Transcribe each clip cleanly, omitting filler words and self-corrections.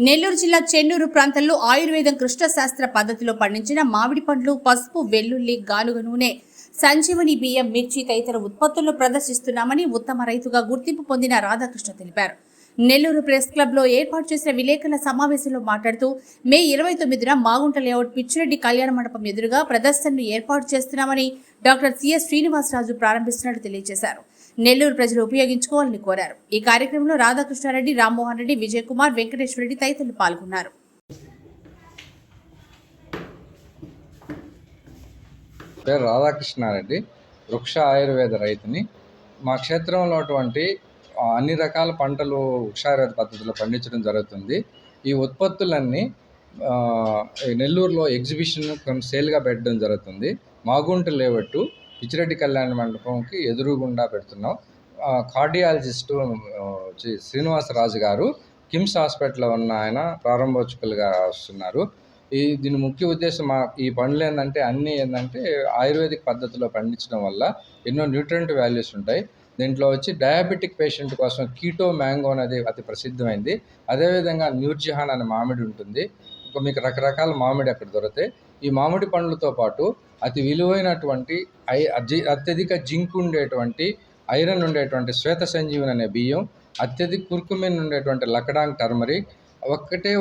నెల్లూరు జిల్లా చెన్నూరు ప్రాంతంలో ఆయుర్వేదం కృష్ణ శాస్త్ర పద్ధతిలో పండించిన మామిడి పండ్లు, పసుపు, వెల్లుల్లి, గానుగ నూనె, సంజీవని బియ్యం, మిర్చి తదితర ఉత్పత్తులను ప్రదర్శిస్తున్నామని ఉత్తమ రైతుగా గుర్తింపు పొందిన రాధాకృష్ణ తెలిపారు. నెల్లూరు ప్రెస్ క్లబ్ లో ఏర్పాటు చేసిన విలేకరుల సమావేశంలో మాట్లాడుతూ మే 29న మాగుంట లేఅవుట్ పిచ్చిరెడ్డి కళ్యాణ మండపం ఎదురుగా ప్రదర్శనను ఏర్పాటు చేస్తున్నామని డాక్టర్ సిఎస్ శ్రీనివాసరాజు ప్రారంభిస్తున్నట్టు తెలియజేశారు. నెల్లూరు ప్రజలు ఉపయోగించుకోవాలని కోరారు. ఈ కార్యక్రమంలో రాధాకృష్ణారెడ్డి, రామ్మోహన్ రెడ్డి, విజయ్ కుమార్, వెంకటేశ్వర రెడ్డి తదితరులు పాల్గొన్నారు. పేరు రాధాకృష్ణారెడ్డి, వృక్ష ఆయుర్వేద రైతుని. మా క్షేత్రంలో అన్ని రకాల పంటలు వృక్షాయుర్వేద పద్ధతిలో పండించడం జరుగుతుంది. ఈ ఉత్పత్తులన్నీ నెల్లూరులో ఎగ్జిబిషన్ సేల్గా పెట్టడం జరుగుతుంది. మాగుంట లేవట్టు పిచ్చిరెడ్డి కళ్యాణ మండపంకి ఎదురుగుండా పెడుతున్నాం. కార్డియాలజిస్టు శ్రీనివాసరాజు గారు కిమ్స్ హాస్పిటల్లో ఉన్న ఆయన ప్రారంభోత్సకులుగా వస్తున్నారు. దీని ముఖ్య ఉద్దేశం ఈ పండ్లు ఏంటంటే ఆయుర్వేదిక్ పద్ధతిలో పండించడం వల్ల ఎన్నో న్యూట్రియంట్ వాల్యూస్ ఉంటాయి. దీంట్లో డయాబెటిక్ పేషెంట్ కోసం కీటో మ్యాంగో అనేది అతి ప్రసిద్ధమైంది. అదేవిధంగా న్యూర్జిహాన్ అనే మామిడి ఉంటుంది. మీకు రకరకాల మామిడి అక్కడ దొరుకుతాయి. ఈ మామిడి పండ్లతో పాటు అతి విలువైనటువంటి అత్యధిక జింక్ ఉండేటువంటి, ఐరన్ ఉండేటువంటి శ్వేత సంజీవని అనే బియ్యం, అత్యధిక కుర్కుమిన్ ఉండేటువంటి లకడాంగ్ టర్మరిక్,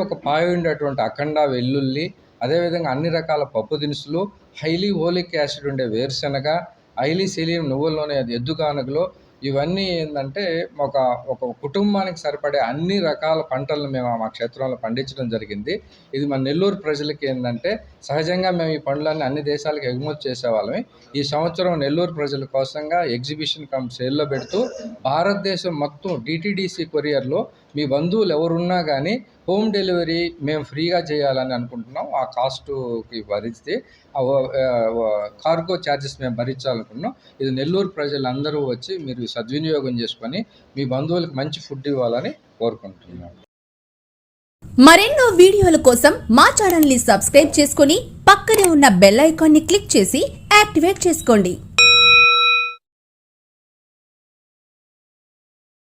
ఒక పాయ ఉండేటువంటి అఖండ వెల్లుల్లి, అదేవిధంగా అన్ని రకాల పప్పు దినుసులు, హైలీ ఓలిక్ యాసిడ్ ఉండే వేరుశనగ, హైలీ సెలీనియం నువ్వుల్లోనే ఎద్దుగానుగలో, ఇవన్నీ ఒక కుటుంబానికి సరిపడే అన్ని రకాల పంటలను మేము మా క్షేత్రంలో పండించడం జరిగింది. ఇది మన నెల్లూరు ప్రజలకి సహజంగా మేము ఈ పండ్లన్నీ అన్ని దేశాలకు ఎగుమతి చేసేవాళ్ళం. ఈ సంవత్సరం నెల్లూరు ప్రజల కోసంగా ఎగ్జిబిషన్ సేల్లో పెడుతూ భారతదేశం మొత్తం డిటిడిసి కొరియర్లో మీ బంధువులు ఎవరున్నా కానీ హోమ్ డెలివరీ మేము ఫ్రీగా చేయాలని అనుకుంటున్నాం. ఆ కాస్ట్కి భరిస్తే కార్గో ఛార్జెస్ మేము భరించాలనుకుంటున్నాం. ఇది నెల్లూరు ప్రజలందరూ వచ్చి మీరు సద్వినియోగం చేసుకొని మీ బంధువులకు మంచి ఫుడ్ ఇవ్వాలని కోరుకుంటున్నాం. మరెన్నో వీడియోల కోసం మా ఛానల్ ని సబ్స్క్రైబ్ చేసుకుని పక్కనే ఉన్న బెల్ ఐకాన్ ని క్లిక్ చేసి యాక్టివేట్ చేసుకోండి.